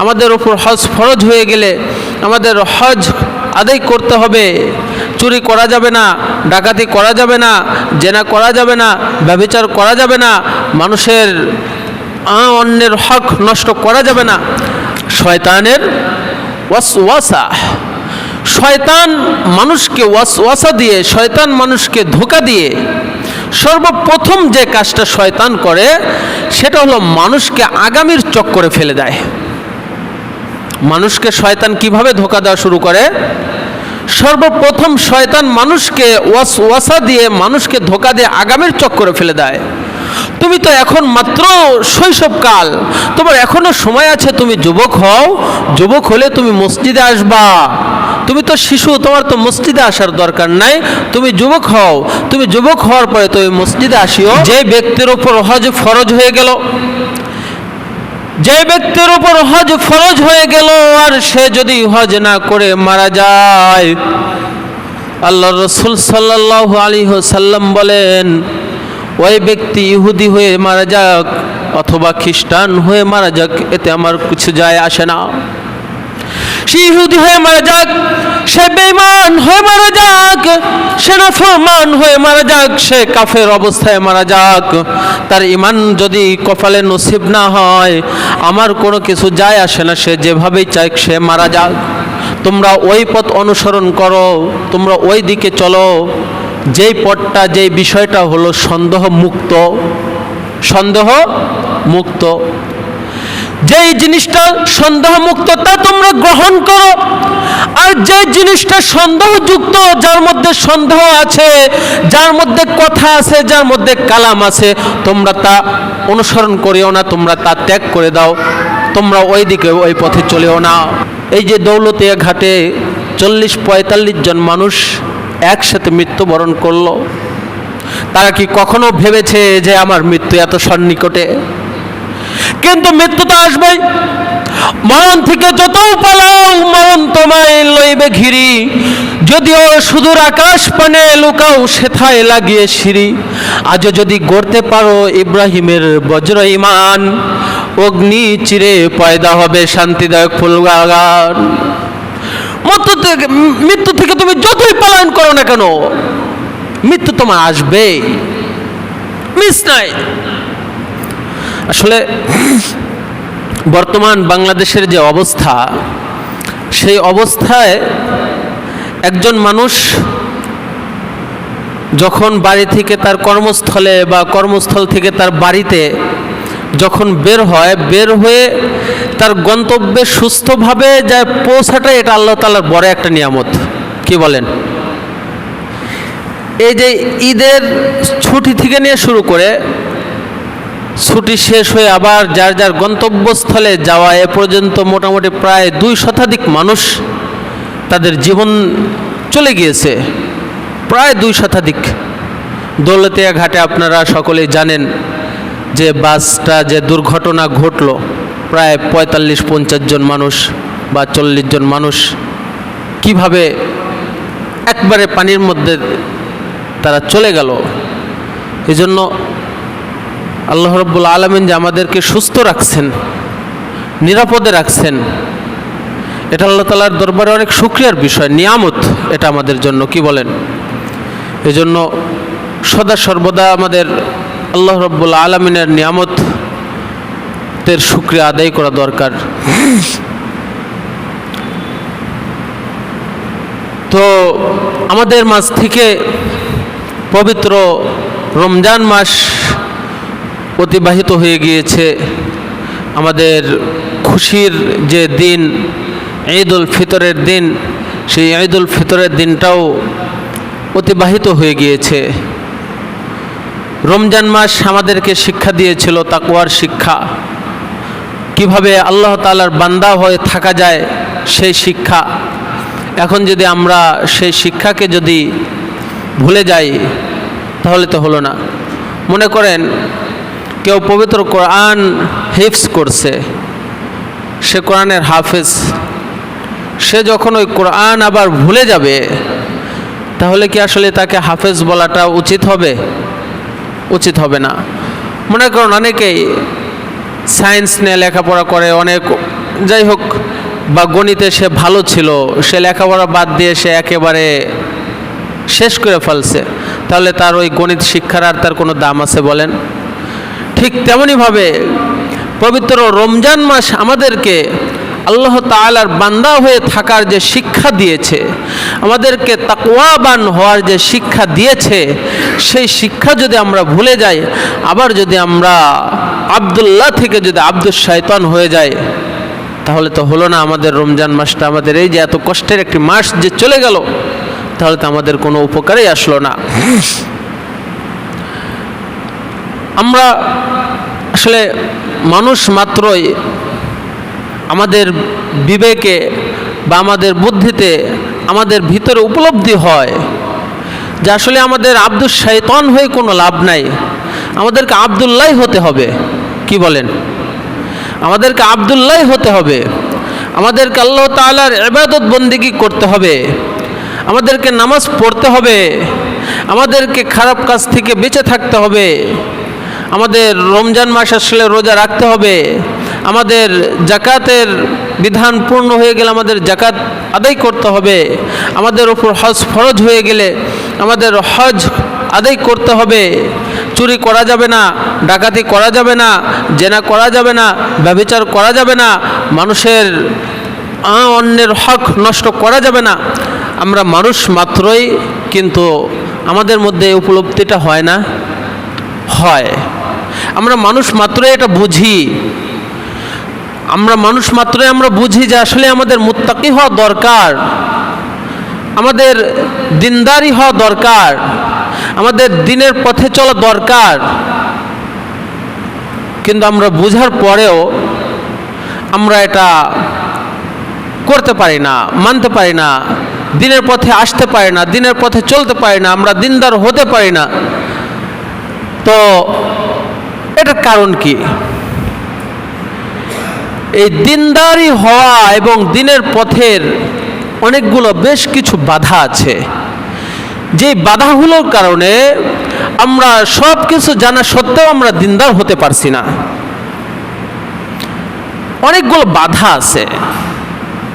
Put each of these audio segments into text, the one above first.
আমাদের উপর হজ ফরজ হয়ে গেলে আমাদের হজ আদায় করতে হবে। চুরি করা যাবে না, ডাকাতি করা যাবে না, জেনা করা যাবে না, ব্যভিচার করা যাবে না, মানুষের অন্যের হক নষ্ট করা যাবে না। শয়তানের ওয়াসওয়াসা, শয়তান মানুষকে ওয়াসওয়াসা দিয়ে, শয়তান মানুষকে ধোঁকা দিয়ে সর্বপ্রথম যে কাজটা শয়তান করে সেটা হলো মানুষকে আগামীর চক্করে ফেলে দেয়। মানুষকে শয়তান কিভাবে ধোঁকা দেওয়া শুরু করে? সর্বপ্রথম শয়তান মানুষকে ওয়াসওয়াসা দিয়ে, মানুষকে ধোঁকা দিয়ে আগামীর চক্করে ফেলে দেয়। তুমি তো এখন মাত্র শৈশবকাল, তোমার এখনো সময় আছে, তুমি যুবক হও, যুবক হলে তুমি মসজিদে আসবা। তুমি তো শিশু, তোমার তো মসজিদে আসার দরকার নাই, তুমি যুবক হও, তুমি যুবক হওয়ার পরে তুমি মসজিদে আসিও। যে ব্যক্তির উপর হজ ফরজ হয়ে গেল, যে ব্যক্তির উপর হজ ফরজ হয়ে গেল আর সে যদি হজ না করে মারা যায়, আল্লাহ রাসূল সাল্লাল্লাহু আলাইহি ওয়াসাল্লাম বলেন, ওই ব্যক্তি ইহুদি হয়ে মারা যাক অথবা খ্রিস্টান হয়ে মারা যাক, এতে আমার কিছু যায় আসে না। সে ইহুদি হয়ে মারা যাক, সে বেঈমান হয়ে মারা যাক, সে নাফরমান হয়ে মারা যাক, সে কাফের অবস্থায় মারা যাক, তার ঈমান যদি কপালে নসিব না হয়, আমার কোনো কিছু যায় আসে না, সে যেভাবেই চাই সে মারা যাক। তোমরা ওই পথ অনুসরণ করো, তোমরা ওই দিকে চলো যেই পথটা, যেই বিষয়টা হলো সন্দেহ মুক্ত, সন্দেহ মুক্ত। যেই জিনিসটা সন্দেহ মুক্ত তা তোমরা গ্রহণ করো, আর যে জিনিসটা সন্দেহযুক্ত, যার মধ্যে সন্দেহ আছে, যার মধ্যে কথা আছে, যার মধ্যে কালাম আছে, তোমরা তা অনুসরণ করিও না, তোমরা তা ত্যাগ করে দাও, তোমরা ওই দিকে ওই পথে চলেও না। এই যে দৌলতিয়া ঘাটে 40-45 জন মানুষ একসাথে মৃত্যুবরণ করলো, তারা কি কখনো ভেবেছে যে আমার মৃত্যু এত সন্নিকটে? কিন্তু মৃত্যু তো আসবেই। মরণ থেকে যত পালাও, মরণ তোমায় লইবে ঘিরি, যদিও সুদূর আকাশ পানে লুকাও সেথায় লাগিয়ে সিঁড়ি। আজও যদি গড়তে পারো ইব্রাহিমের বজ্র ঈমান, অগ্নি চিরে পয়দা হবে শান্তিদায়ক ফুলবাগান। মৃত্যু থেকে তুমি যতই পালন করো না কেন, মৃত্যু তোমার আসবে, মিস নাই। আসলে বর্তমান বাংলাদেশের যে অবস্থা, সেই অবস্থায় একজন মানুষ যখন বাড়ি থেকে তার কর্মস্থলে বা কর্মস্থল থেকে তার বাড়িতে যখন বের হয়, বের হয়ে তার গন্তব্যে সুস্থভাবে যায় পৌঁছাটা, এটা আল্লাহ তাআলার বড় একটা নিয়ামত। কি বলেন? এই যে ঈদের ছুটি থেকে নিয়ে শুরু করে ছুটি শেষ হয়ে আবার যার যার গন্তব্যস্থলে যাওয়া এ পর্যন্ত মোটামুটি প্রায় 2 শতাধিক মানুষ তাদের জীবন চলে গিয়েছে, প্রায় 2 শতাধিক। দৌলতিয়া ঘাটে আপনারা সকলেই জানেন যে বাসটা যে দুর্ঘটনা ঘটলো, প্রায় 45-50 জন মানুষ বা 40 জন মানুষ কিভাবে একবারে পানির মধ্যে তারা চলে গেল। এই জন্য আল্লাহ রাব্বুল আলামিন যে আমাদেরকে সুস্থ রাখছেন, নিরাপদে রাখছেন, এটা আল্লাহ তাআলার দরবারে অনেক শুকরিয়ার বিষয়, নিয়ামত এটা আমাদের জন্য। কি বলেন? এই জন্য সদা সর্বদা আমাদের আল্লাহ রাব্বুল আলামিনের নিয়ামতের শুকরিয়া আদায় করা দরকার। তো আমাদের মাঝ থেকে পবিত্র রমজান মাস অতিবাহিত হয়ে গিয়েছে। আমাদের খুশির যে দিন ঈদ উল ফিতরের দিন, সেই ঈদ উল ফিতরের দিনটাও অতিবাহিত হয়ে গিয়েছে। রমজান মাস আমাদেরকে শিক্ষা দিয়েছিল তাকওয়ার শিক্ষা, কিভাবে আল্লাহ তাআলার বান্দা হয়ে থাকা যায় সেই শিক্ষা। এখন যদি আমরা সেই শিক্ষাকে যদি ভুলে যাই তাহলে তো হলো না। মনে করেন কেউ পবিত্র কোরআন হিফজ করছে, সে কোরআনের হাফেজ, সে যখন ওই কোরআন আবার ভুলে যাবে তাহলে কি আসলে তাকে হাফেজ বলাটা উচিত হবে? উচিত হবে না। মনে করুন অনেকেই সায়েন্স নিয়ে লেখাপড়া করে, অনেক যাই হোক, বা গণিতে সে ভালো ছিল, সে লেখাপড়া বাদ দিয়ে সে একেবারে শেষ করে ফেলছে, তাহলে তার ওই গণিত শিক্ষার আর তার কোনো দাম আছে বলেন? ঠিক তেমনইভাবে পবিত্র রমজান মাস আমাদেরকে আল্লাহ তাআলার বান্দা হয়ে থাকার যে শিক্ষা দিয়েছে, আমাদেরকে তাকওয়াবান হওয়ার যে শিক্ষা দিয়েছে, সেই শিক্ষা যদি আমরা ভুলে যাই, আবার যদি আমরা আব্দুল্লাহ থেকে যদি আব্দুস শয়তান হয়ে যাই, তাহলে তো হলো না আমাদের রমজান মাসটা। আমাদের এই যে এত কষ্টের একটি মাস যে চলে গেল, তাহলে তো আমাদের কোনো উপকারেই আসলো না। আমরা আসলে মানুষ মাত্রই আমাদের বিবেকে বা আমাদের বুদ্ধিতে আমাদের ভিতরে উপলব্ধি হয় যে আসলে আমাদের আব্দুস শয়তান হয়ে কোনো লাভ নাই, আমাদেরকে আব্দুল্লাহ হতে হবে। কি বলেন? আমাদেরকে আব্দুল্লাহ হতে হবে, আমাদেরকে আল্লাহ তাআলার ইবাদত বন্দেগী করতে হবে, আমাদেরকে নামাজ পড়তে হবে, আমাদেরকে খারাপ কাজ থেকে বেঁচে থাকতে হবে, আমাদের রমজান মাস আসলে রোজা রাখতে হবে, আমাদের জাকাতের বিধান পূর্ণ হয়ে গেলে আমাদের জাকাত আদায় করতে হবে, আমাদের উপর হজ ফরজ হয়ে গেলে আমাদের হজ আদায় করতে হবে, চুরি করা যাবে না, ডাকাতি করা যাবে না, জেনা করা যাবে না, ব্যভিচার করা যাবে না, মানুষের অন্যের হক নষ্ট করা যাবে না। আমরা মানুষ মাত্রই, কিন্তু আমাদের মধ্যে এই উপলব্ধিটা হয় না? হয়। আমরা মানুষ মাত্রই এটা বুঝি, আমরা মানুষ মাত্রই আমরা বুঝি যে আসলে আমাদের মুত্তাকি হওয়া দরকার, আমাদের দিনদারি হওয়া দরকার, আমাদের দিনের পথে চলা দরকার। কিন্তু আমরা বুঝার পরেও আমরা এটা করতে পারি না, মানতে পারি না, দিনের পথে আসতে পারি না, দিনের পথে চলতে পারি না, আমরা দিনদার হতে পারি না। তো এটার কারণ কি? এই দিনদারি হওয়া এবং দিনের পথের অনেকগুলো বেশ কিছু বাধা আছে, যে বাধাগুলোর কারণে আমরা সব কিছু জানা সত্ত্বেও আমরা দিনদার হতে পারছি না। অনেকগুলো বাধা আছে।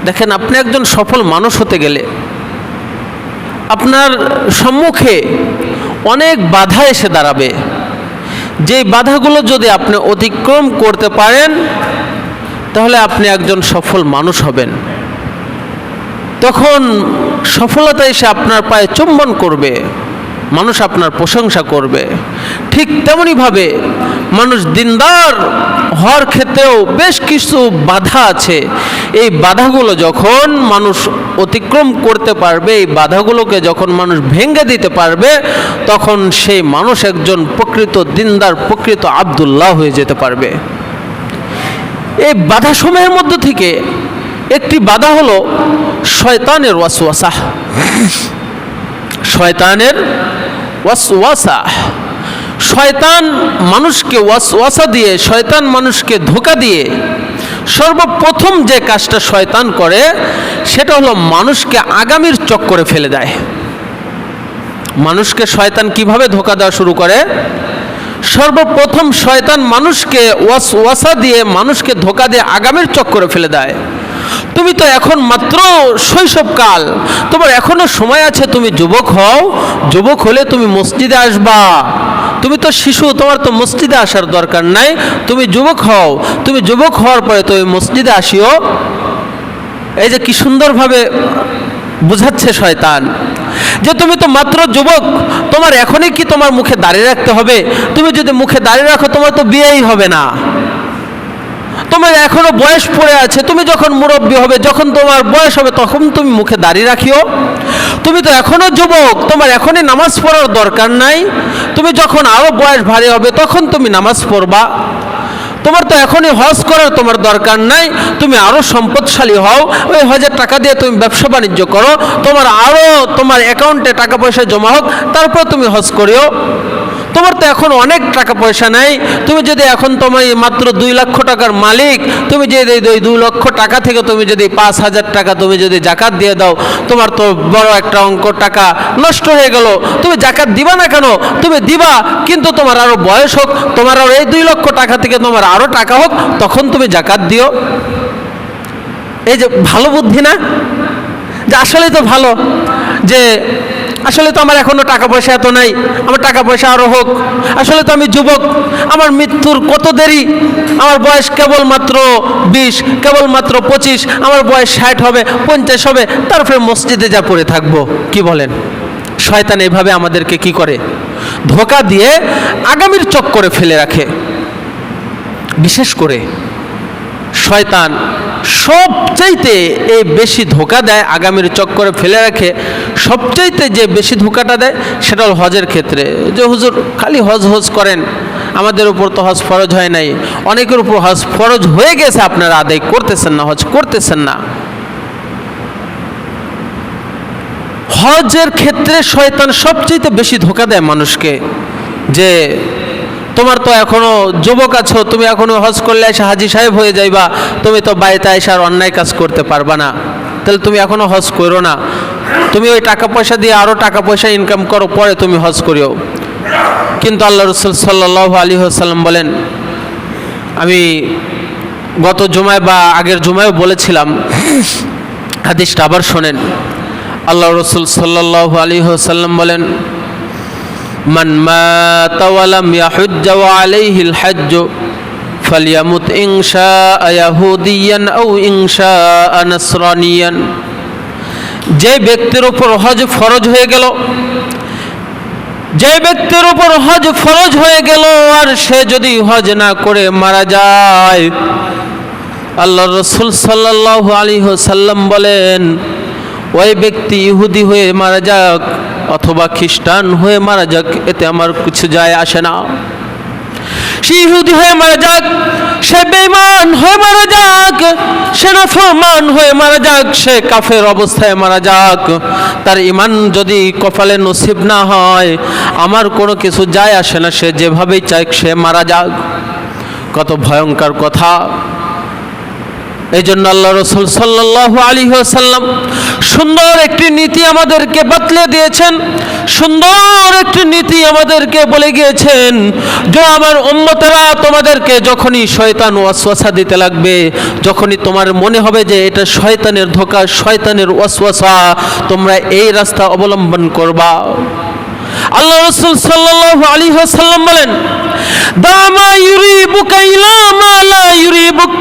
দেখেন, আপনি একজন সফল মানুষ হতে গেলে আপনার সম্মুখে অনেক বাধা এসে দাঁড়াবে। যে বাধাগুলো যদি আপনি অতিক্রম করতে পারেন, তাহলে আপনি একজন সফল মানুষ হবেন। তখন সফলতা এসে আপনার পায়ে চুম্বন করবে, মানুষ আপনার প্রশংসা করবে। ঠিক তেমনইভাবে মানুষ দিনদার হওয়ার ক্ষেত্রেও বেশ কিছু বাধা আছে। এই বাধাগুলো যখন মানুষ অতিক্রম করতে পারবে, এই বাধাগুলোকে যখন মানুষ ভেঙে দিতে পারবে, তখন সেই মানুষ একজন প্রকৃত দিনদার, প্রকৃত আব্দুল্লাহ হয়ে যেতে পারবে। এই বাধাসমূহের মধ্য থেকে একটি বাধা হলো শয়তানের ওয়াসওয়াসা। শয়তানের ওয়াসওয়াসা, শয়তান মানুষকে ওয়াসওয়াসা দিয়ে, শয়তান মানুষকে ধোঁকা দিয়ে সর্বপ্রথম যে কাজটা শয়তান করে, সেটা হলো মানুষকে আগামীর চক্করে ফেলে দেয়। মানুষকে শয়তান কিভাবে ধোঁকা দেওয়া শুরু করে? সর্বপ্রথম শয়তান মানুষকে ওয়াসওয়াসা দিয়ে, মানুষকে ধোঁকা দিয়ে আগামীর চক্করে ফেলে দেয়। তুমি তো এখন মাত্র শৈশবকাল, তোমার এখনো সময় আছে, তুমি যুবক হও, যুবক হলে তুমি মসজিদে আসবা। তুমি তো শিশু, তোমার তো মসজিদে আসার দরকার নাই, তুমি যুবক হও, তুমি যুবক হওয়ার পরে তুমি মসজিদে আসিও। এই যে কি সুন্দরভাবে বুঝাচ্ছে শয়তান যে তুমি তো মাত্র যুবক, তোমার এখনই কি তোমার মুখে দাঁড়িয়ে রাখতে হবে? তুমি যদি মুখে দাঁড়িয়ে রাখো, তোমার তো বিয়েই হবে না। তোমার এখনো বয়স পড়ে আছে, তুমি যখন মুরব্বী হবে, যখন তোমার বয়স হবে, তখন তুমি মুখে দাঁড়িয়ে রাখিও। তুমি তো এখনো যুবক, তোমার এখনই নামাজ পড়ার দরকার নাই। তুমি যখন আরো বয়স ভারী হবে, তখন তুমি নামাজ পড়বা। তোমার তো এখনই হজ করার তোমার দরকার নাই, তুমি আরো সম্পদশালী হও, ওই হজের টাকা দিয়ে তুমি ব্যবসা বাণিজ্য করো, তোমার আরো তোমার অ্যাকাউন্টে টাকা পয়সা জমা হোক, তারপর তুমি হজ করিও। তোমার তো এখন অনেক টাকা পয়সা নাই, তুমি যদি এখন তোমার মাত্র 2 লক্ষ টাকার মালিক, তুমি যদি 2 লক্ষ টাকা থেকে তুমি যদি 5,000 টাকা তুমি যদি জাকাত দিয়ে দাও, তোমার তো বড় একটা অঙ্ক টাকা নষ্ট হয়ে গেল। তুমি জাকাত দিবা না কেন? তুমি দিবা, কিন্তু তোমার আরো বয়স হোক, তোমার আরো এই 2 লক্ষ টাকা থেকে তোমার আরো টাকা হোক, তখন তুমি জাকাত দিও। এই যে ভালো বুদ্ধি না, যে আসলেই তো ভালো, যে আসলে তো আমার এখনো টাকা পয়সা এত নাই, আমার টাকা পয়সা আরো হোক, আসলে তো আমি যুবক, আমার মৃত্যুর কত দেরি, আমার বয়স কেবলমাত্র 20, কেবলমাত্র 25, আমার বয়স 60 হবে, 50 হবে, তারপরে মসজিদে যা পড়ে থাকবো। কি বলেন? শয়তান এইভাবে আমাদেরকে কি করে? ধোঁকা দিয়ে আগামীর চক্করে ফেলে রাখে। বিশেষ করে শয়তান সবচাইতে এই বেশি ধোঁকা দেয়, আগামীর চক্করে ফেলে রাখে। সবচাইতে যে বেশি ধোঁকাটা দেয় সেটা হল হজের ক্ষেত্রে। যে হুজুর খালি হজ হজ করেন, আমাদের উপর তো হজ ফরজ হয় নাই, অনেকের উপর হজ ফরজ হয়ে গেছে, আপনারা আদায় করতেছেন না, হজ করতেছেন না। হজের ক্ষেত্রে শয়তান সবচাইতে বেশি ধোঁকা দেয় মানুষকে, যে তোমার তো এখনো যুবক আছো, তুমি এখনো হজ করলে এসে হাজি সাহেব হয়ে যাইবা, তুমি তো বাড়িতে এসে আর অন্যায় কাজ করতে পারবা না, তাহলে তুমি এখনো হজ করো না, তুমি ওই টাকা পয়সা দিয়ে আরও টাকা পয়সা ইনকাম করো, পরে তুমি হজ করিও। কিন্তু আল্লাহ রসুল সাল্লাল্লাহু আলাইহি ওয়াসাল্লাম বলেন, আমি গত জুমায় বা আগের জুমায়ও বলেছিলাম, হাদিসটা আবার শোনেন। আল্লাহ রসুল সাল্লাল্লাহু আলাইহি ওয়াসাল্লাম বলেন, মান মাতা ওয়া লাম ইয়াহুজ্জা ওয়া আলাইহিল হজ্জ ফালইয়ামুত ইন শাআ ইয়াহুদিয়ান আও ইন শাআ নাসরানিয়ান। যে ব্যক্তির উপর হজ ফরজ হয়ে গেল, যে ব্যক্তির উপর হজ ফরজ হয়ে গেল আর সে যদি হজ না করে মারা যায়, আল্লাহ রসুল সাল্লাল্লাহু আলাইহি ওয়াসাল্লাম বলেন, ওই ব্যক্তি ইহুদি হয়ে মারা যাক অথবা খ্রিস্টান হয়ে মারা যাক, এতে আমার কিছু যায় আসে না। সে ইহুদি হয়ে মারা যাক, সে বেঈমান হয়ে মারা যাক, সে নাফরমান হয়ে মারা যাক, সে কাফের অবস্থায় মারা যাক, তার ঈমান যদি কপালে নসিব না হয়, আমার কোনো কিছু যায় আসে না, সে যেভাবেই চায় সে মারা যাক। কত ভয়ঙ্কর কথা! এই জন্য আল্লাহ রসুল সাল্লাল্লাহু আলাইহি ওয়াসাল্লাম সুন্দর একটি নীতি আমাদেরকে বাতলে দিয়েছেন, সুন্দর একটি নীতি আমাদেরকে বলে গিয়েছেন, যে আমার উম্মতেরা, তোমাদেরকে যখনই শয়তান ওয়াসওয়াসা দিতে লাগবে, যখনই তোমার মনে হবে যে এটা শয়তানের ধোঁকা, শয়তানের ওয়াসওয়াসা, তোমরা এই রাস্তা অবলম্বন করবা। আল্লাহ রসুল সাল্লাল্লাহু আলাইহি ওয়াসাল্লাম বলেন, দামা ইউরিবুকা ইলা মা লা ইউরিবুক,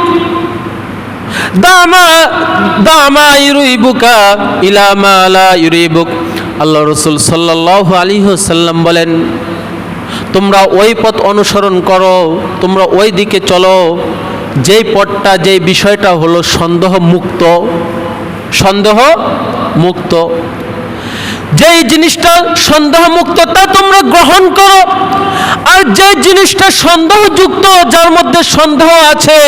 দামা ইউরিবুকা ইলা মা লা ইউরিবুক। আল্লাহ রসুল সাল্লাল্লাহু আলাইহি ওয়াসাল্লাম বলেন, তোমরা ওই পথ অনুসরণ করো, তোমরা ওই দিকে চলো যেই পথটা, যেই বিষয়টা হলো সন্দেহ মুক্ত, সন্দেহ মুক্ত, যেই জিনিসটা সন্দেহ মুক্ত তা তোমরা গ্রহণ করো। আর যে জিনিসটা সন্দেহযুক্ত, যার মধ্যে সন্দেহ আছে,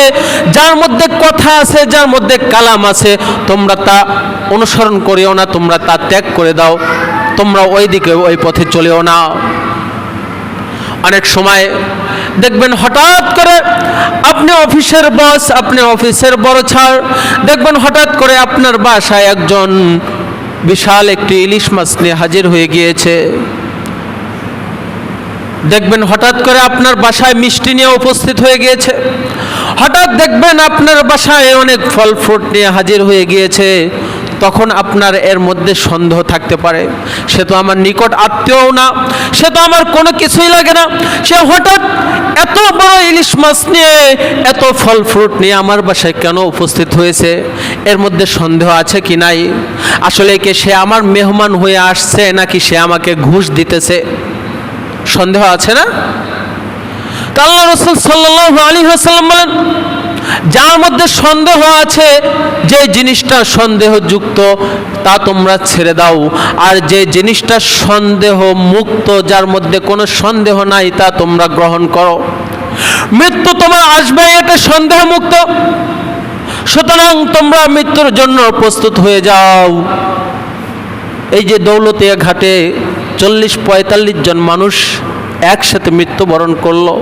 যার মধ্যে কথা আছে, যার মধ্যে কালাম আছে, তোমরা তা অনুসরণ করিও না, তোমরা তা ত্যাগ করে দাও, তোমরা ওই দিকে ওই পথে চলেও না। অনেক সময় দেখবেন হঠাৎ করে আপনি অফিসের বস, আপনি অফিসের বড় ছাড়, দেখবেন হঠাৎ করে আপনার বাসায় একজন বিশাল একটি ইলিশ মাছ নিয়ে হাজির হয়ে গিয়েছে। দেখবেন হঠাৎ করে আপনার বাসায় মিষ্টি নিয়ে উপস্থিত হয়ে গিয়েছে, হঠাৎ দেখবেন আপনার বাসায় অনেক ফল ফ্রুট নিয়ে হাজির হয়ে গিয়েছে। তখন আপনার এর মধ্যে সন্দেহ থাকতে পারে, সে তো আমার নিকট আত্মীয়ও না, সে তো আমার কোনো কিছুই লাগে না, সে হঠাৎ এত বড় ইলিশ মাছ নিয়ে, এত ফল ফ্রুট নিয়ে আমার বাসায় কেন উপস্থিত হয়েছে? এর মধ্যে সন্দেহ আছে কি নাই? আসলে কি সে আমার মেহমান হয়ে আসছে, নাকি সে আমাকে ঘুষ দিতেছে? সন্দেহ আছে না? তা আল্লাহ রাসূল সাল্লাল্লাহু আলাইহি ওয়াসাল্লাম বলেন, যার মধ্যে সন্দেহ আছে, যে জিনিসটা সন্দেহযুক্ত তা তোমরা ছেড়ে দাও, আর যে জিনিসটা সন্দেহ মুক্ত, যার মধ্যে কোনো সন্দেহ নাই, তা তোমরা গ্রহণ করো। মৃত্যু তোমার আসবে, এটা সন্দেহ মুক্ত, সুতরাং তোমরা মৃত্যুর জন্য প্রস্তুত হয়ে যাও। এই যে দৌলতিয়া ঘাটে 40-45 জন মানুষ একসাথে মৃত্যুবরণ করলো,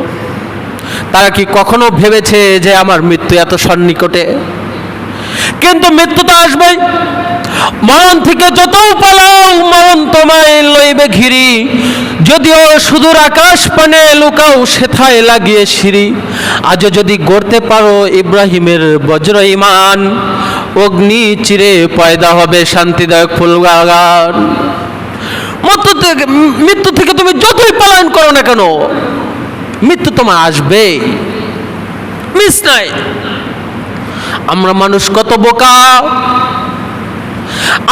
তারা কি কখনো ভেবেছে যে আমার মৃত্যু এত সন্নিকটে? কিন্তু মৃত্যু তো আসবেই। মরণ থেকে যত পালাও, মরণ তোমায় লইবে ঘিরি, যদিও সুদূর আকাশ পানে লুকাও সেথায় লাগিয়ে সিঁড়ি। আজও যদি গড়তে পারো ইব্রাহিমের বজ্র ঈমান, অগ্নি চিরে পয়দা হবে শান্তিদায়ক ফুলবাগান। মৃত্যু থেকে তুমি যতই পলায়ন করো না কেন, মৃত্যু তোমার আসবে, মিস নাই। আমরা মানুষ কত বোকা!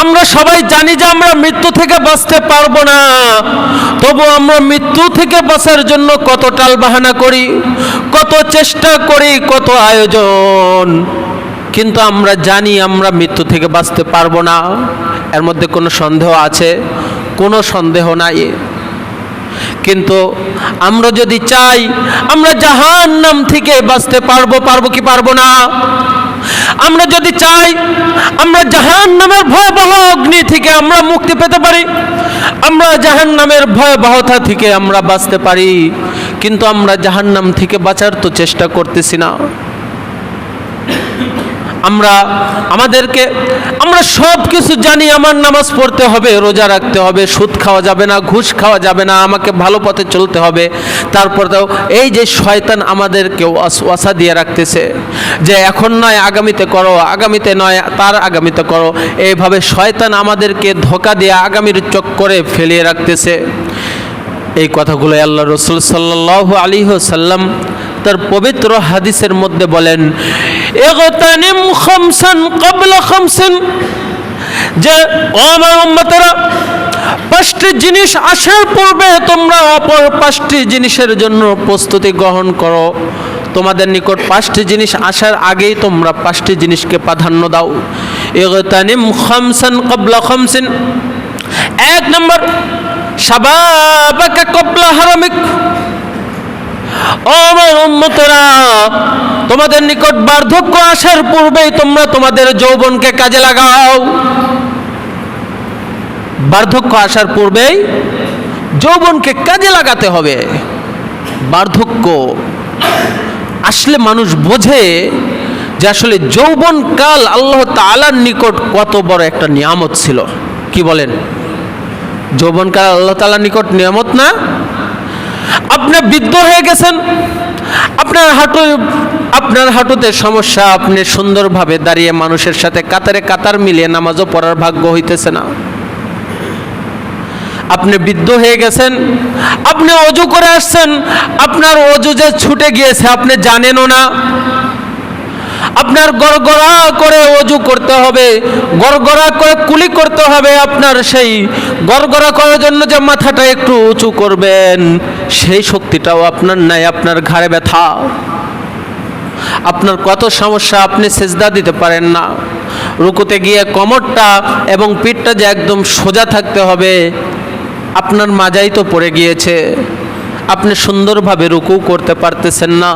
আমরা সবাই জানি যে আমরা মৃত্যু থেকে বাঁচতে পারবো না, তবু আমরা মৃত্যু থেকে বাঁচার জন্য কত টালবাহানা করি, কত চেষ্টা করি, কত আয়োজন, কিন্তু আমরা জানি আমরা মৃত্যু থেকে বাঁচতে পারবো না। এর মধ্যে কোনো সন্দেহ আছে? কোনো সন্দেহ নাই। কিন্তু আমরা যদি চাই আমরা জাহান্নাম থেকে বাঁচতে পারবো কি পারবো না? আমরা যদি চাই আমরা জাহান্নামের ভয়াবহ অগ্নি থেকে আমরা মুক্তি পেতে পারি, আমরা জাহান্নামের ভয়াবহতা থেকে আমরা বাঁচতে পারি, কিন্তু আমরা জাহান্নাম থেকে বাঁচার তো চেষ্টা করতেছি না। আমরা সব কিছু জানি, আমার নামাজ পড়তে হবে, রোজা রাখতে হবে, সুদ খাওয়া যাবে না, ঘুষ খাওয়া যাবে না, আমাকে ভালো পথে চলতে হবে। তারপরেও এই যে শয়তান আমাদেরকে ওয়াসা দিয়ে রাখতেছে যে এখন নয় আগামীতে করো, আগামীতে নয় তার আগামীতে করো, এইভাবে শয়তান আমাদেরকে ধোঁকা দিয়ে আগামীর চক্করে ফেলিয়ে রাখতেছে। এই কথাগুলো আল্লাহ রাসূল সাল্লাল্লাহু আলাইহি ওয়াসাল্লাম তার পবিত্র হাদিসের মধ্যে বলেন, ইগতানিম খামসান ক্বাবলা খামসিন, যে ও আমার উম্মতেরা, 5টি জিনিস আসার পূর্বে তোমরা অপর 5টি জিনিসের জন্য প্রস্তুতি গ্রহণ করো। তোমাদের নিকট 5টি জিনিস আসার আগেই তোমরা 5টি জিনিসকে প্রাধান্য দাও। ইগতানিম খামসান ক্বাবলা খামসিন, 1 নম্বর শাবাবাকা ক্বাবলা হারামিক। ও আমার উম্মতেরা, তোমাদের নিকট বার্ধক্য আসার পূর্বেই তোমরা তোমাদের যৌবনকে কাজে লাগাও। বার্ধক্য আসার পূর্বেই যৌবনকে কাজে লাগাতে হবে। বার্ধক্য আসলে মানুষ বোঝে যে আসলে যৌবনকাল আল্লাহ তাআলার নিকট কত বড় একটা নিয়ামত ছিল। কি বলেন? যৌবনকাল আল্লাহ তাআলার নিকট নিয়ামত না? আপনি বৃদ্ধ হয়ে গেছেন, আপনার হাঁটুতে সমস্যা, আপনি সুন্দরভাবে দাঁড়িয়ে মানুষের সাথে কাতারে কাতার মিলিয়ে নামাজও পড়ার ভাগ্য হইতেছে না। আপনি বৃদ্ধ হয়ে গেছেন, আপনি ওযু করে আসছেন, আপনার ওযু যে ছুটে গিয়েছে আপনি জানেনও না। আপনার গড়গড়া করে ওযু করতে হবে, গড়গড়া করে কুলি করতে হবে, আপনার সেই গড়গড়া করার জন্য যে মাথাটা একটু উঁচু করবেন সেই শক্তিটাও আপনার নাই, আপনার ঘাড়ে ব্যথা, আপনার কত সমস্যা, আপনি সেজদা দিতে পারেন না, রুকুতে গিয়ে কোমরটা এবং পিঠটা যে একদম সোজা থাকতে হবে, আপনার মাজাই তো পড়ে গিয়েছে, আপনি সুন্দরভাবে রুকু করতে পারতেছেন না।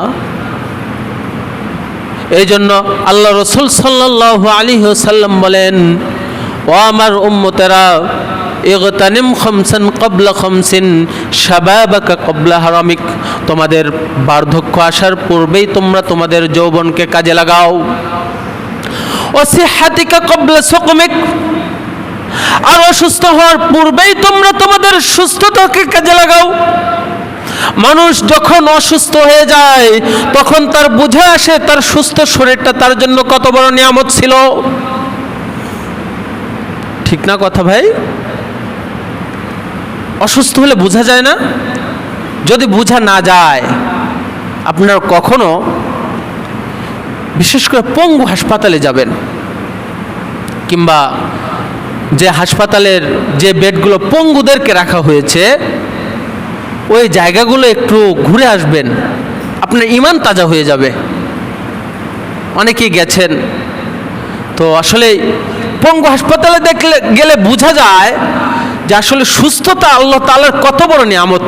এই জন্য আল্লাহ রাসূল সাল্লাল্লাহু আলাইহি ওয়াসাল্লাম বলেন, ও আমার উম্মতেরা, ইগতানিম খামসান ক্বাবলা খামসিন শাবাবাকা ক্বাবলা হারামিক, তোমাদের বার্ধক্য আসার পূর্বেই তোমরা তোমাদের যৌবনকে কাজে লাগাও। ও সিহহাতিকা ক্বাবলা সুকমিক, আর অসুস্থ হওয়ার পূর্বেই তোমরা তোমাদের সুস্থতাকে কাজে লাগাও। মানুষ যখন অসুস্থ হয়ে যায় তখন তার বুঝে আসে তার সুস্থ শরীরটা তার জন্য কত বড় নিয়ামত ছিল। ঠিক না কথা ভাই? অসুস্থ হলে বোঝা যায় না? যদি বোঝা না যায়, আপনারা কখনো বিশেষ করে পঙ্গু হাসপাতালে যাবেন, কিংবা যে হাসপাতালের যে বেডগুলো পঙ্গুদেরকে রাখা হয়েছে ওই জায়গাগুলো একটু ঘুরে আসবেন, আপনার ঈমান তাজা হয়ে যাবে। অনেকেই গেছেন তো, আসলে পঙ্গু হাসপাতালে গেলে বোঝা যায় যে আসলে সুস্থতা আল্লাহ তাআলার কত বড় নিয়ামত।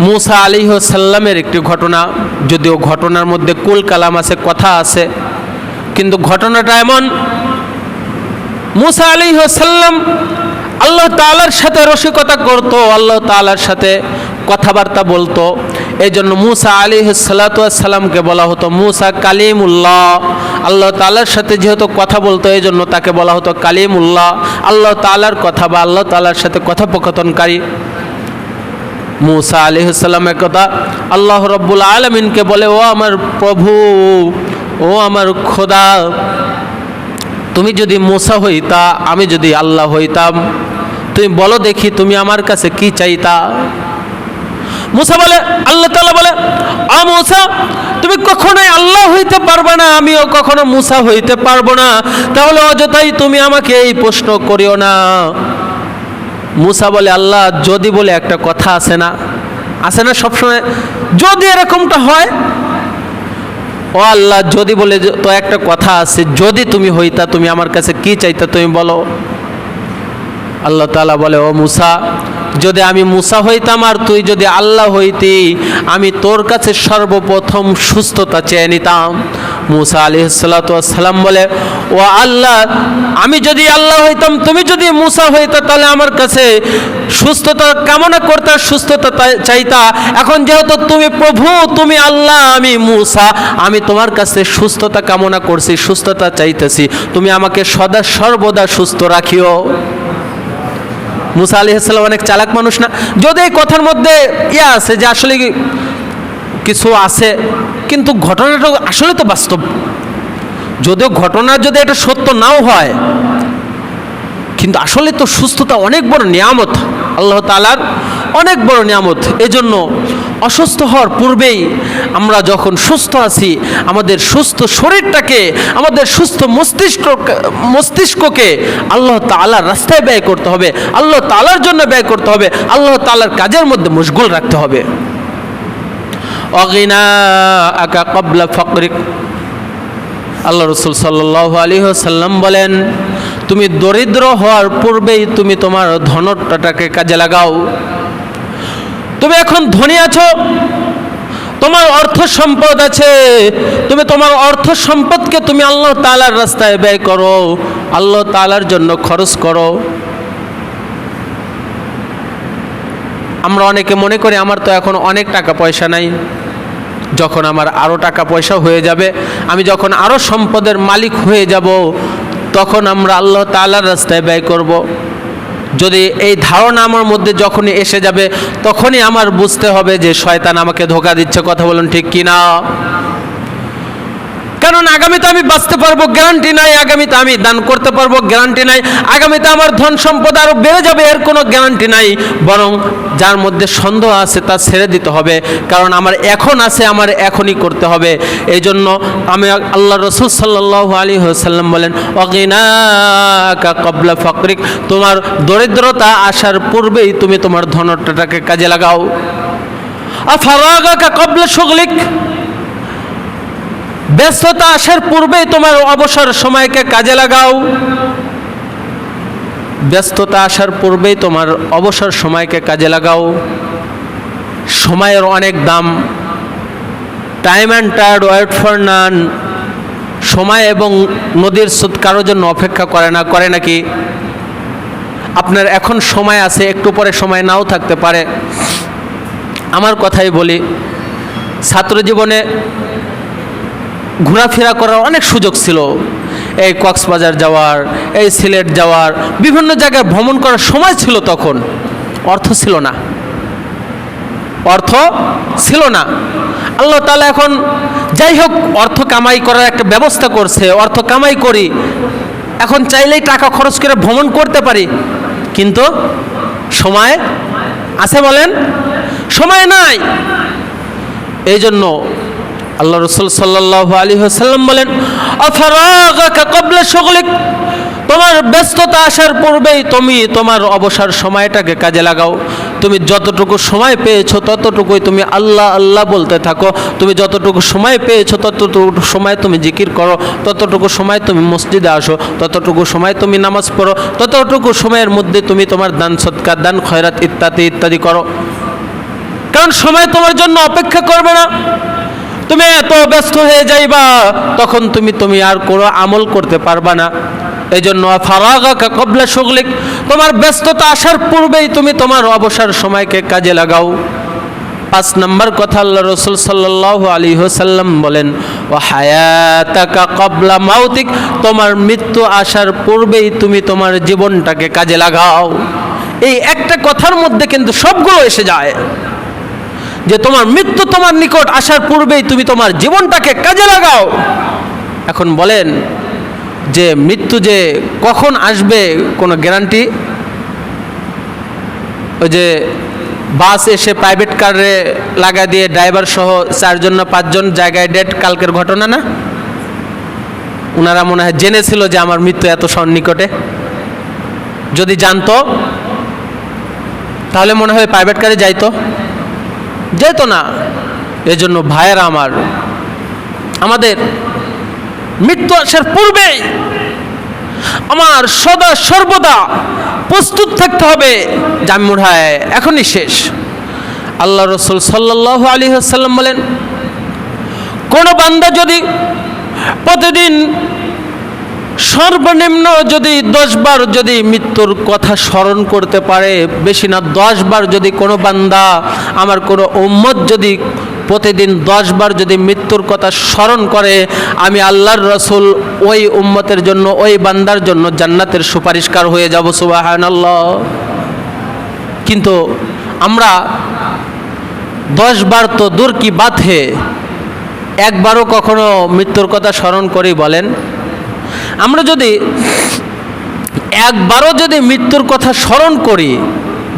মুসা আলাইহিস সালামের একটি ঘটনা, যদিও ঘটনার মধ্যে কুল কালাম আছে, কথা আছে, কিন্তু ঘটনাটা এমন, মুসা আলাইহিস সালাম আল্লাহ তাআলার সাথে রসিকতা করত, আল্লাহ তাআলার সাথে কথাবার্তা বলতো। এই জন্য মুসা আলাইহিস সালামকে বলা হতো মুসা কালিমুল্লাহ। আল্লাহ তাআলার সাথে যেহেতু কথা বলতো এই জন্য তাকে বলা হতো কালিমুল্লাহ, আল্লাহ তাআলার কথা বা আল্লাহ তাআলার সাথে কথোপকথনকারী। মূসা আলাইহিস সালামের কথা আল্লাহ রাব্বুল আলামিনকে বলে, ও আমার প্রভু, ও আমার খোদা, তুমি যদি মূসা হইতা, আমি যদি আল্লাহ হইতাম, তুমি বলো দেখি তুমি আমার কাছে কি চাইতা? মূসা বলে, আল্লাহ তাআলা বলে, ও মূসা, তুমি কখনোই আল্লাহ হইতে পারবে না, আমিও কখনো মূসা হইতে পারবো না, তাহলে অযথাই তুমি আমাকে এই প্রশ্ন করিও না। মূসা বলে, আল্লাহ যদি বলে একটা কথা আছে না সবসময়, যদি এরকমটা হয়, ও আল্লাহ যদি বলে তো একটা কথা আছে, যদি তুমি হইতা, তুমি আমার কাছে কি চাইতা তুমি বলো। আল্লাহ তাআলা বলে, ও মূসা, যদি আমি মূসা হইতাম আর তুই যদি আল্লাহ হইতি, আমি তোর কাছে সর্বপ্রথম সুস্থতা চেয়ে নিতাম। মূসা আলাইহিস সালাতু ওয়াস সালাম বলে, ও আল্লাহ, আমি যদি আল্লাহ হইতাম, তুমি যদি মূসা হইতা, তাহলে আমার কাছে সুস্থতা কামনা করতে, সুস্থতা চাইতা। এখন যেহেতু তুমি প্রভু, তুমি আল্লাহ, আমি মূসা, আমি তোমার কাছে সুস্থতা কামনা করছি, সুস্থতা চাইতেছি, তুমি আমাকে সদা সর্বদা সুস্থ রাখিও। মূসা আলাইহিস সালাম অনেক চালাক মানুষ না? যদি এই কথার মধ্যে আছে যে আসলে কিছু আছে, কিন্তু ঘটনাটা আসলে তো বাস্তব। যদিও ঘটনা যদি এটা সত্য নাও হয়, কিন্তু আসলে তো সুস্থতা অনেক বড় নিয়ামত, আল্লাহ তাআলার অনেক বড় নিয়ামত। এজন্য অসুস্থ হওয়ার পূর্বেই আমরা যখন সুস্থ আছি, আমাদের সুস্থ শরীরটাকে, আমাদের সুস্থ মস্তিষ্ককে আল্লাহ তাআলার রাস্তায় ব্যয় করতে হবে, আল্লাহ তাআলার জন্য ব্যয় করতে হবে, আল্লাহ তাআলার কাজের মধ্যে মশগুল রাখতে হবে। অগিনাআকা ক্বাবলা ফাকরিক, আল্লাহ রাসূল সাল্লাল্লাহু আলাইহি ওয়াসাল্লাম বলেন, তুমি দরিদ্র হওয়ার পূর্বেই তুমি তোমার ধনটাকে কাজে লাগাও। তুমি এখন ধনী আছো, তোমার অর্থ সম্পদ আছে, তুমি তোমার অর্থ সম্পদকে তুমি আল্লাহ তাআলার রাস্তায় ব্যয় করো, আল্লাহ তাআলার জন্য খরচ করো। আমরা অনেকে মনে করি আমার তো এখন অনেক টাকা পয়সা নাই, যখন আমার আরও টাকা পয়সা হয়ে যাবে, আমি যখন আরও সম্পদের মালিক হয়ে যাব, তখন আমরা আল্লাহ তাআলার রাস্তায় ব্যয় করব। যদি এই ধারণা আমার মধ্যে যখনই এসে যাবে, তখনই আমার বুঝতে হবে যে শয়তান আমাকে ধোঁকা দিচ্ছে। কথা বলুন ঠিক কি না? কারণ আগামীতে আমি বাঁচতে পারবো গ্যারান্টি নাই, আগামীতে আমি দান করতে পারবো গ্যারান্টি নাই, আগামীতে আমার ধন সম্পদ আরও বেড়ে যাবে এর কোনো গ্যারান্টি নাই। বরং যার মধ্যে সন্দেহ আছে তা ছেড়ে দিতে হবে, কারণ আমার এখন আছে, আমার এখনই করতে হবে। এই জন্য আমি আল্লাহ রাসূল সাল্লাল্লাহু আলাইহি ওয়াসাল্লাম বলেন, অগিনাআকা ক্বাবলা ফাকরিক, তোমার দরিদ্রতা আসার পূর্বেই তুমি তোমার ধনটাকে কাজে লাগাও। আফারাগাকা ক্বাবলা শুগলিক, ব্যস্ততা আসার পূর্বেই তোমার অবসর সময়কে কাজে লাগাও। ব্যস্ততা আসার পূর্বেই তোমার অবসর সময়কে কাজে লাগাও। সময়ের অনেক দাম, টাইম অ্যান্ড টায়ার্ড ওয়েট ফর নান। সময় এবং নদীর স্রোত কারোর জন্য অপেক্ষা করে না, করে নাকি? আপনার এখন সময় আছে, একটু পরে সময় নাও থাকতে পারে। আমার কথাই বলি, ছাত্র জীবনে ঘোরাফেরা করার অনেক সুযোগ ছিল, এই কক্সবাজার যাওয়ার, এই সিলেট যাওয়ার, বিভিন্ন জায়গায় ভ্রমণ করার সময় ছিল। তখন অর্থ ছিল না, অর্থ ছিল না। আল্লাহ তাআলা এখন যাই হোক অর্থ কামাই করার একটা ব্যবস্থা করছে, অর্থ কামাই করি, এখন চাইলেই টাকা খরচ করে ভ্রমণ করতে পারি, কিন্তু সময় আছে বলেন? সময় নাই। এই জন্য আল্লাহ রাসূল সাল্লাল্লাহু আলাইহি ওয়াসাল্লাম বলেন, আফারাগাকা ক্বাবলা শুগলিক, তোমার ব্যস্ততা আসার পূর্বেই তুমি তোমার অবসর সময়টাকে কাজে লাগাও। তুমি যতটুকু সময় পেয়েছো ততটুকুই তুমি আল্লাহ আল্লাহ বলতে থাকো। তুমি যতটুকু সময় পেয়েছো ততটুকু সময় তুমি জিকির করো, ততটুকু সময় তুমি মসজিদে আসো, ততটুকু সময় তুমি নামাজ পড়ো, ততটুকু সময়ের মধ্যে তুমি তোমার দান সদকা, দান খয়রাত ইত্যাদি ইত্যাদি করো। কারণ সময় তোমার জন্য অপেক্ষা করবে না। তুমি এত ব্যস্ত হয়ে যাইবা, তখন তুমি আর কোনো আমল করতে পারবা না। এই জন্য ফারাগাকা ক্বাবলা শুগলিক, তোমার ব্যস্ততা আসার পূর্বেই তুমি তোমার অবসর সময়কে কাজে লাগাও। 5 নম্বর কথা আল্লাহ রাসূল সাল্লাল্লাহু আলাইহি ওয়াসাল্লাম বলেন, ওয়া হায়াতাকা ক্বাবলা মাউতিক, তোমার মৃত্যু আসার পূর্বেই তুমি তোমার জীবনটাকে কাজে লাগাও। এই একটা কথার মধ্যে কিন্তু সবগুলো এসে যায়, যে তোমার মৃত্যু তোমার নিকট আসার পূর্বেই তুমি তোমার জীবনটাকে কাজে লাগাও। এখন বলেন যে মৃত্যু যে কখন আসবে কোনো গ্যারান্টি? ওই যে বাস এসে প্রাইভেট কারে লাগা দিয়ে ড্রাইভার সহ 4 জন না 5 জন জায়গায় ডেট, কালকের ঘটনা না? ওনারা মনে হয় জেনেছিল যে আমার মৃত্যু এত সন্নিকটে। যদি জানতো তাহলে মনে হয় প্রাইভেট কারে যাইতো? যেত না। এজন্য ভাইয়েরা আমার, আমাদের মৃত্যু আসার পূর্বে আমার সদা সর্বদা প্রস্তুত থাকতে হবে যে আমি মনে হয় এখনই শেষ। আল্লাহ রসুল সাল্লাল্লাহু আলাইহি ওয়াসাল্লাম বলেন, কোন বান্দা যদি প্রতিদিন সর্বনিম্ন যদি 10 বার যদি মৃত্যুর কথা স্মরণ করতে পারে, বেশি না 10 বার যদি কোনো বান্দা, আমার কোনো উম্মত যদি প্রতিদিন 10 বার যদি মৃত্যুর কথা স্মরণ করে, আমি আল্লাহর রসুল ওই উম্মতের জন্য, ওই বান্দার জন্য জান্নাতের সুপারিশকার হয়ে যাব। সুবহানাল্লাহ। কিন্তু আমরা 10 বার তো দূর কি বাত হে, একবারও কখনো মৃত্যুর কথা স্মরণ করি বলেন? আমরা যদি একবারও যদি মৃত্যুর কথা স্মরণ করি,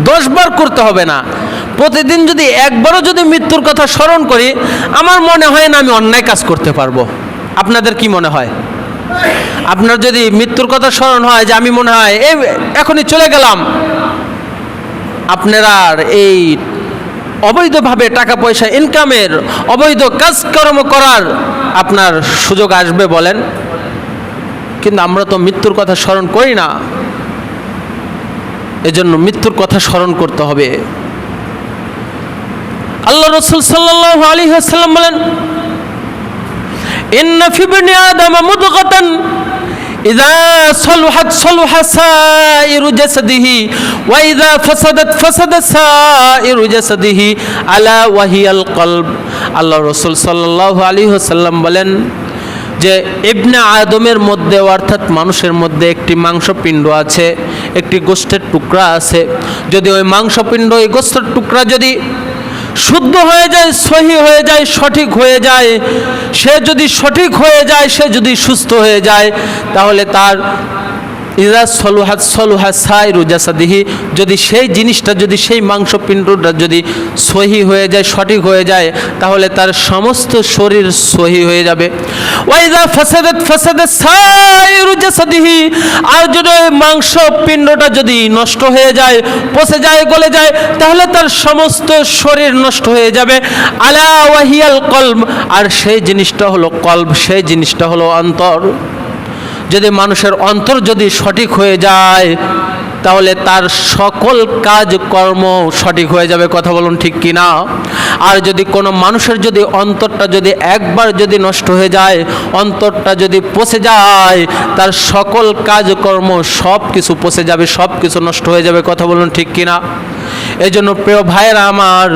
10 বার করতে হবে না, প্রতিদিন যদি একবারও যদি মৃত্যুর কথা স্মরণ করি, আমার মনে হয় না আমি অন্যায় কাজ করতে পারবো। আপনাদের কি মনে হয়? আপনার যদি মৃত্যুর কথা স্মরণ হয় যে আমি মনে হয় এই এখনই চলে গেলাম, আপনারা এই অবৈধভাবে টাকা পয়সা ইনকামের, অবৈধ কাজকর্ম করার আপনার সুযোগ আসবে বলেন? কিন্তু আমরা তো মৃত্যুর কথা স্মরণ করি না। এজন্য মৃত্যুর কথা স্মরণ করতে হবে। আল্লাহ রাসূল সাল্লাল্লাহু আলাইহি ওয়াসাল্লাম বলেন, ইন্না ফি ইবনি আদম মুদগাতান ইযা সালুহাত সালুহা সাইরু জাসাদিহি ওয়া ইযা ফাসাদাত ফাসাদা সাইরু জাসাদিহি আলা ওয়া হিয়াল কলব। আল্লাহ রাসূল সাল্লাল্লাহু আলাইহি ওয়াসাল্লাম বলেন যে ইবনে আদমের মধ্যে, অর্থাৎ মানুষের মধ্যে একটি মাংসপিণ্ড আছে, একটি গোশতের টুকরা আছে। যদি ওই মাংসপিণ্ড, ওই গোশতের টুকরা যদি শুদ্ধ হয়ে যায়, সহি হয়ে যায়, সঠিক হয়ে যায়, সে যদি সঠিক হয়ে যায়, সে যদি সুস্থ হয়ে যায়, তাহলে তার ইযা সলুহাত সলুহা সাইরু জাসাদিহি, যদি সেই জিনিসটা, যদি সেই মাংসপিণ্ডটা যদি সহি হয়ে যায়, সঠিক হয়ে যায়, তাহলে তার সমস্ত শরীর সহি হয়ে যাবে। ওয়া ইযা ফাসাদাত ফাসাদা সাইরু জাসাদিহি, আর যদি মাংসপিণ্ডটা যদি নষ্ট হয়ে যায়, পচে যায়, গলে যায়, তাহলে তার সমস্ত শরীর নষ্ট হয়ে যাবে। আলা ওয়া হিয়াল কলব, আর সেই জিনিসটা হলো কলব, সেই জিনিসটা হলো অন্তর। যদি মানুষের অন্তর যদি সঠিক হয়ে যায়, তাহলে তার সকল কাজকর্ম সঠিক হয়ে যাবে। কথা বলুন ঠিক কি না? আর যদি কোনো মানুষের যদি অন্তরটা যদি একবার যদি নষ্ট হয়ে যায়, অন্তরটা যদি পচে যায়, তার সকল কাজকর্ম সব কিছু পচে যাবে, সব কিছু নষ্ট হয়ে যাবে। কথা বলুন ঠিক কি না? এই জন্য প্রিয় ভাইয়েরা আমার,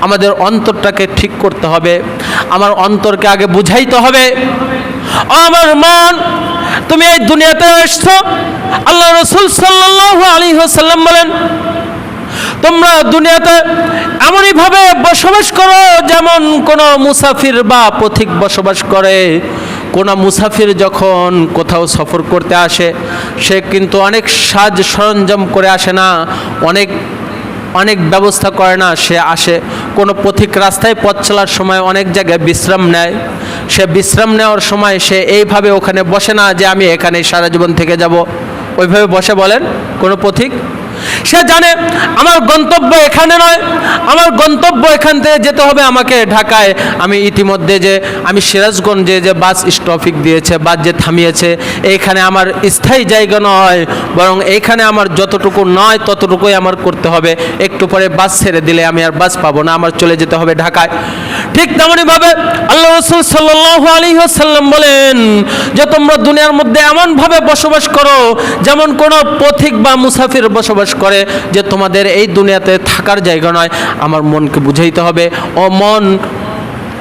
আমাদের অন্তরটাকে ঠিক করতে হবে, আমার অন্তরকে আগে বুঝাইতে হবে। আমার মন, তুমি এই দুনিয়াতে এসছো, আল্লাহ রাসূল সাল্লাল্লাহু আলাইহি ওয়াসাল্লাম বলেন, তোমরা দুনিয়াতে এমনইভাবে বসবাস করো যেমন কোনো মুসাফির বা পথিক বসবাস করে। কোনো মুসাফির যখন কোথাও সফর করতে আসে, সে কিন্তু অনেক সাজ সরঞ্জাম করে আসে না, অনেক ব্যবস্থা করে না, সে আসে। কোনো পথিক রাস্তায় পথ চলার সময় অনেক জায়গায় বিশ্রাম নেয়। সে বিশ্রাম নেওয়ার সময় সে এইভাবে ওখানে বসে না যে আমি এখানে সারা জীবন থেকে যাব, ওইভাবে বসে বলেন কোনো পথিক? সে জানে আমার গন্তব্য এখানে নয়, আমার গন্তব্য এখান থেকে যেতে হবে আমাকে ঢাকায়। আমি ইতিমধ্যে যে আমি সিরাজগঞ্জে যে বাস স্টপিক দিয়েছে, বাস যে থামিয়েছে, এইখানে আমার স্থায়ী জায়গা নয়, বরং এইখানে আমার যতটুকু নয় ততটুকুই আমার করতে হবে। একটু পরে বাস ছেড়ে দিলে আমি আর বাস পাবো না, আমার চলে যেতে হবে ঢাকায়। ঠিক তেমনইভাবে আল্লাহ রাসূল সাল্লাল্লাহু আলাইহি ওয়াসাল্লাম বলেন যে তোমরা দুনিয়ার মধ্যে এমনভাবে বসবাস করো যেমন কোনো পথিক বা মুসাফির বসবাস করে, যে তোমাদের এই দুনিয়াতে থাকার জায়গা নয়। আমার মনকে বুঝাইতে হবে, ও মন,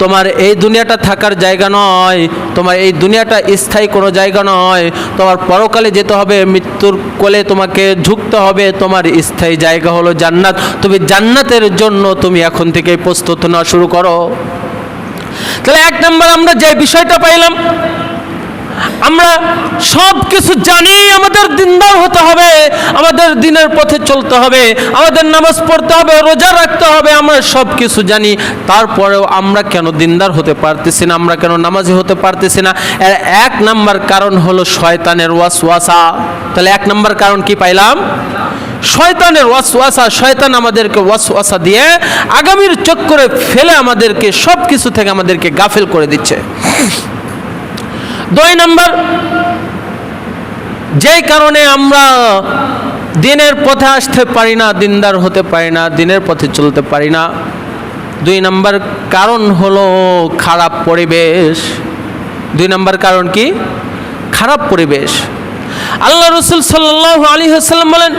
তোমার এই দুনিয়াটা থাকার জায়গা নয়, তোমার এই দুনিয়াটা স্থায়ী কোনো জায়গা নয়, তোমার পরকালে যেতে হবে, মৃত্যুর কোলে তোমাকে ঝুঁকতে হবে, তোমার স্থায়ী জায়গা হলো জান্নাত। তুমি জান্নাতের জন্য তুমি এখন থেকে প্রস্তুত নেওয়া শুরু করো। তাহলে এক নম্বর আমরা যে বিষয়টা পাইলাম, আমরা সব কিছু জানি, আমাদের দিনদার হতে হবে, আমাদের দিনের পথে চলতে হবে, আমাদের নামাজ পড়তে হবে, রোজা রাখতে হবে, আমরা সব কিছু জানি, তারপরেও আমরা কেন দিনদার হতে পারতেছি না, আমরা কেন নামাজি হতে পারতেছি না? এর এক নাম্বার কারণ হলো শয়তানের ওয়াসওয়াসা। তাহলে এক নাম্বার কারণ কি পাইলাম? শয়তানের ওয়াসওয়াসা। শয়তান আমাদেরকে ওয়াসওয়াসা দিয়ে আগামীর চক্করে ফেলে আমাদেরকে সব কিছু থেকে আমাদেরকে গাফেল করে দিচ্ছে। দুই নাম্বার, যেই কারণে আমরা দিনের পথে আসতে পারি না, দিনদার হতে পারি না, দিনের পথে চলতে পারি না, দুই নাম্বার কারণ হলো খারাপ পরিবেশ। দুই নাম্বার কারণ কি? খারাপ পরিবেশ। আল্লাহ রাসূল সাল্লাল্লাহু আলাইহি ওয়াসাল্লাম বলেন,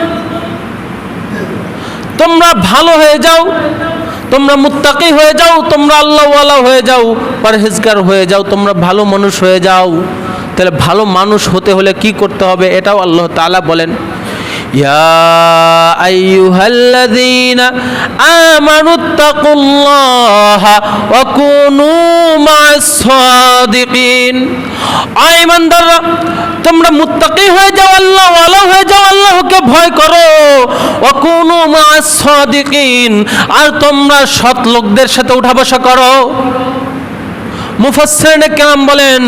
তোমরা ভালো হয়ে যাও, তোমরা মুত্তাকি হয়ে যাও, তোমরা আল্লাহওয়ালা হয়ে যাও, পরহেজগার হয়ে যাও, তোমরা ভালো মানুষ হয়ে যাও। তাহলে ভালো মানুষ হতে হলে কি করতে হবে? এটাও আল্লাহ তাআলা বলেন, ইয়া আইয়ুহাল্লাযীনা আমানুত্তাকুল্লাহা ওয়া কুনু মা'আস সাদিকিন। আয় ইমানদাররা, তোমরা মুত্তাকি হয়ে যাও, আল্লাহওয়ালা হয়ে যাও, আল্লাহকে ভয় করো। ওয়া কুনু মা'আস সাদিকিন, আর তোমরা সৎ লোকদের সাথে উঠা বসা করো। মুফাসসিরিনে কেরাম বলেন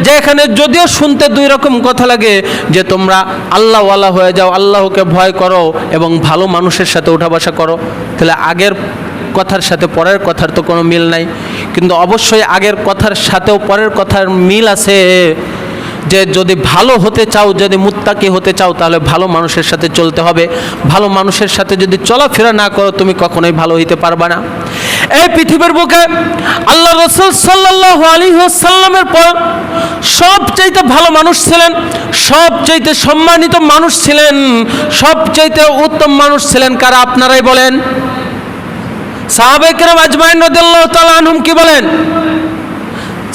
যে এখানে যদিও শুনতে দুই রকম কথা লাগে, যে তোমরা আল্লাহওয়ালা হয়ে যাও, আল্লাহকে ভয় করো এবং ভালো মানুষের সাথে উঠা বসা করো, তাহলে আগের কথার সাথে পরের কথার তো কোনো মিল নাই। কিন্তু অবশ্যই আগের কথার সাথেও পরের কথার মিল আছে, যে যদি ভালো হতে চাও, যদি মুত্তাকি হতে চাও, তাহলে ভালো মানুষের সাথে চলতে হবে। ভালো মানুষের সাথে যদি চলাফেরা না করো, তুমি কখনোই ভালো হইতে পারবে না। এই পৃথিবীর বুকে আল্লাহ রাসূল সাল্লাল্লাহু আলাইহি ওয়াসাল্লামের পর সবচাইতে ভালো মানুষ ছিলেন, সবচাইতে সম্মানিত মানুষ ছিলেন, সবচাইতে উত্তম মানুষ ছিলেন কারা? আপনারাই বলেন। সাহাবায়ে কেরাম আজমাইন রাদিয়াল্লাহু তাআলা আনহুম কি বলেন?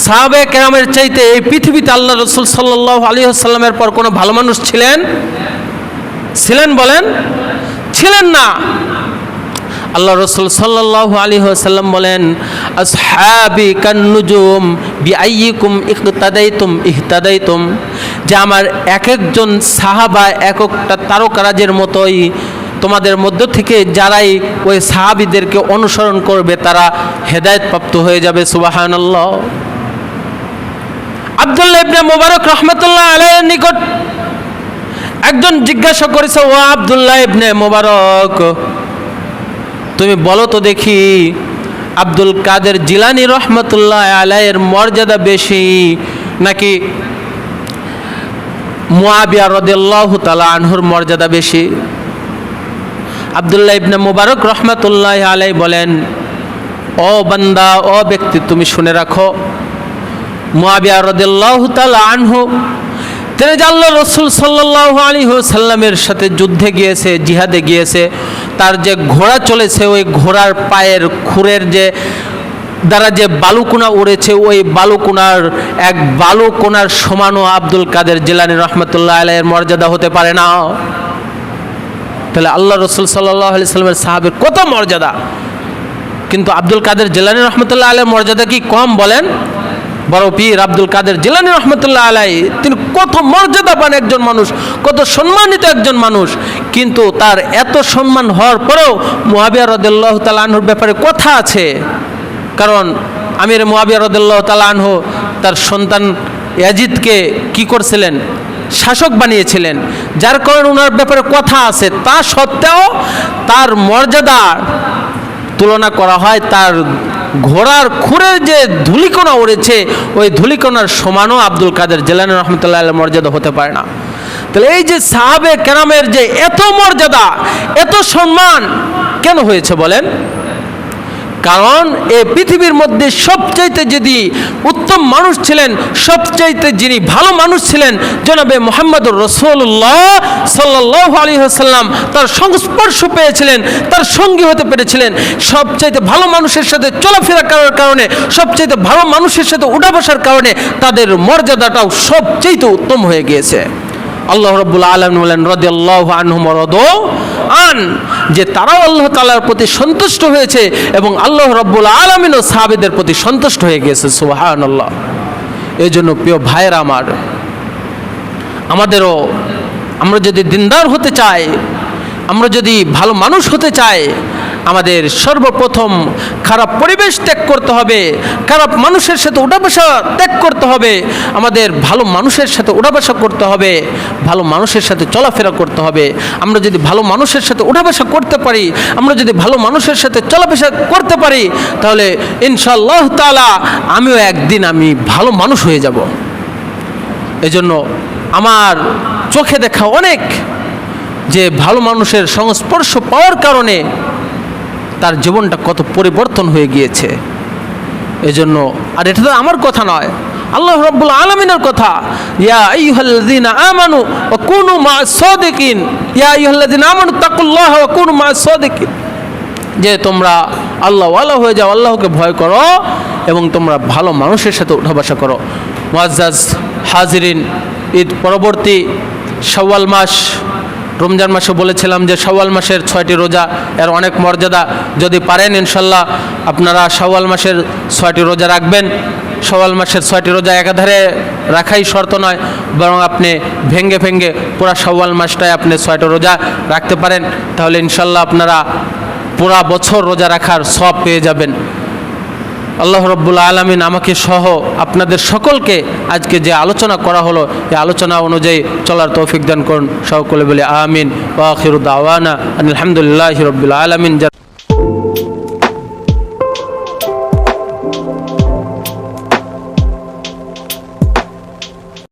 সাহাবায়ে কেরামের চাইতে এই পৃথিবীতে আল্লাহ রাসূল সাল্লাল্লাহু আলাইহি ওয়াসাল্লামের পর কোনো ভালো মানুষ ছিলেন? ছিলেন বলেন? ছিলেন না। আল্লাহ রাসূল সাল্লাল্লাহু আলাইহি ওয়াসাল্লাম বলেন, আসহাবি কান্নুজুম বিআইয়িকুম ইকতাদাইতুম ইহতাদাইতুম, যে আমার এক একজন সাহাবা এক একটা তারকারাজের মতোই, তোমাদের মধ্য থেকে যারাই ওই সাহাবীদেরকে অনুসরণ করবে তারা হেদায়েত প্রাপ্ত হয়ে যাবে। সুবহানাল্লাহ। আব্দুল্লাহ ইবনে মুবারক রাহমাতুল্লাহ আলাইহির নিকট একজন জিজ্ঞাসা করেছে, ও আব্দুল্লাহ ইবনে মুবারক, তুমি বলো তো দেখি, আব্দুল কাদের জিলানী রহমতুল্লাহ আলাইহির মর্যাদা বেশি নাকি মুআবিয়া রাদিয়াল্লাহু তাআলা আনহুর মর্যাদা বেশি? আব্দুল্লাহ ইবনে মুবারক রহমতুল্লাহ আলাইহি বলেন, ও বান্দা, ও ব্যক্তি, তুমি শুনে রাখো, মুআবিয়া রাদিয়াল্লাহু তাআলা আনহু তিনি যে আল্লাহ রাসূল সাল্লাল্লাহু আলাইহি ওয়াসাল্লামের সাথে যুদ্ধে গিয়েছে, জিহাদে গিয়েছে, তার যে ঘোড়া চলেছে, ওই ঘোড়ার পায়ের খুরের যে দ্বারা যে বালুকোনা উড়েছে, ওই বালুকোনার এক বালুকোনার সমানও আব্দুল কাদের জিলানী রহমতুল্লাহ আলাইহির মর্যাদা হতে পারে না। তাহলে আল্লাহ রাসূল সাল্লাল্লাহু আলাইহি ওয়াসাল্লামের সাহাবীর কত মর্যাদা, কিন্তু আব্দুল কাদের জিলানী রহমতুল্লাহ আলাইহির মর্যাদা কি কম? বলেন। বড় পীর আব্দুল কাদের জিলানী রহমতুল্লাহ আলাইহি তিনি কত মর্যাদাবান একজন মানুষ, কত সম্মানিত একজন মানুষ, কিন্তু তার এত সম্মান হওয়ার পরেও মুআবিয়া রাদিয়াল্লাহু তাআলা আনহুর ব্যাপারে কথা আছে। কারণ আমির মুআবিয়া রাদিয়াল্লাহু তাআলা আনহু তার সন্তান ইয়াজিদকে কি করছিলেন? শাসক বানিয়েছিলেন, যার কারণে ওনার ব্যাপারে কথা আছে। তা সত্ত্বেও তার মর্যাদা তুলনা করা হয় তার ঘোড়ার খুরের যে ধুলিকণা উড়েছে, ওই ধুলিকণার সমানও আব্দুল কাদের জিলানী রহমতুল্লাহ আলাইহির মর্যাদা হতে পারে না। তাহলে এই যে সাহাবে কেরামের যে এত মর্যাদা, এত সম্মান কেন হয়েছে বলেন? কারণ এই পৃথিবীর মধ্যে সবচাইতে যদি উত্তম মানুষ ছিলেন, সবচাইতে যিনি ভালো মানুষ ছিলেন জনাবে মুহাম্মদুর রাসূলুল্লাহ সাল্লাল্লাহু আলাইহি ওয়াসাল্লাম, তার সংস্পর্শ পেয়েছিলেন, তার সঙ্গী হতে পেরেছিলেন। সবচাইতে ভালো মানুষের সাথে চলাফেরা করার কারণে, সবচাইতে ভালো মানুষের সাথে উঠা বসার কারণে তাদের মর্যাদাটাও সবচাইতে উত্তম হয়ে গিয়েছে। আল্লাহ রাব্বুল আলামিন বলেন রাদিয়াল্লাহু আনহুম ওয়া রাদু আন, যে তারাও আল্লাহ তাআলার প্রতি সন্তুষ্ট হয়েছে এবং আল্লাহ রাব্বুল আলামিনও সাহাবীদের প্রতি সন্তুষ্ট হয়ে গিয়েছে। সুবহানাল্লাহ। এই জন্য প্রিয় ভাইয়েরা আমার, আমাদেরও আমরা যদি দিনদার হতে চাই, আমরা যদি ভালো মানুষ হতে চাই, আমাদের সর্বপ্রথম খারাপ পরিবেশ ত্যাগ করতে হবে, খারাপ মানুষের সাথে উঠা বসা ত্যাগ করতে হবে, আমাদের ভালো মানুষের সাথে উঠা বসা করতে হবে, ভালো মানুষের সাথে চলাফেরা করতে হবে। আমরা যদি ভালো মানুষের সাথে উঠা বসা করতে পারি, আমরা যদি ভালো মানুষের সাথে চলাফেরা করতে পারি, তাহলে ইনশাআল্লাহ তাআলা আমিও একদিন আমি ভালো মানুষ হয়ে যাব। এজন্য আমার চোখে দেখা অনেক যে ভালো মানুষের সংস্পর্শ পাওয়ার কারণে তার জীবনটা কত পরিবর্তন হয়ে গিয়েছে। এজন্য, আর এটা তো আমার কথা নয়, আল্লাহ রাব্বুল আলামিনের কথা, ইয়া আইয়ুহাল্লাযীনা আমানু ওয়া কুনু মা'আস সাদিকিন, ইয়া আইয়ুহাল্লাযীনা আমানু তাকুল্লাহা ওয়া কুনু মা'আস সাদিকিন, যে তোমরা আল্লাহ ওয়ালা হয়ে যাও, আল্লাহকে ভয় করো এবং তোমরা ভালো মানুষের সাথে উঠা বসা করো। মুআজ্জাজ হাজিরিন, ঈদ পরবর্তী শাওয়াল মাস, রমজান মাসে বলেছিলাম যে শাওয়াল মাসের 6টি রোজা এর অনেক মর্যাদা। যদি পারেন ইনশাল্লাহ আপনারা শাওয়াল মাসের 6টি রোজা রাখবেন। শাওয়াল মাসের 6টি রোজা একাধারে রাখাই শর্ত নয়, বরং আপনি ভেঙ্গে ভেঙ্গে পুরা শাওয়াল মাসটায় আপনি 6টা রোজা রাখতে পারেন, তাহলে ইনশাল্লাহ আপনারা পুরা বছর রোজা রাখার সওয়াব পেয়ে যাবেন। আল্লাহ রাব্বুল আলামিন আমাকে সহ আপনাদের সকলকে আজকে যে আলোচনা করা হলো, এই আলোচনা অনুযায়ী চলার তৌফিক দান করুন। সকলে বলে আমিন। ওয়া আখিরু দাওয়ানা আলহামদুলিল্লাহি রাব্বিল আলামিন।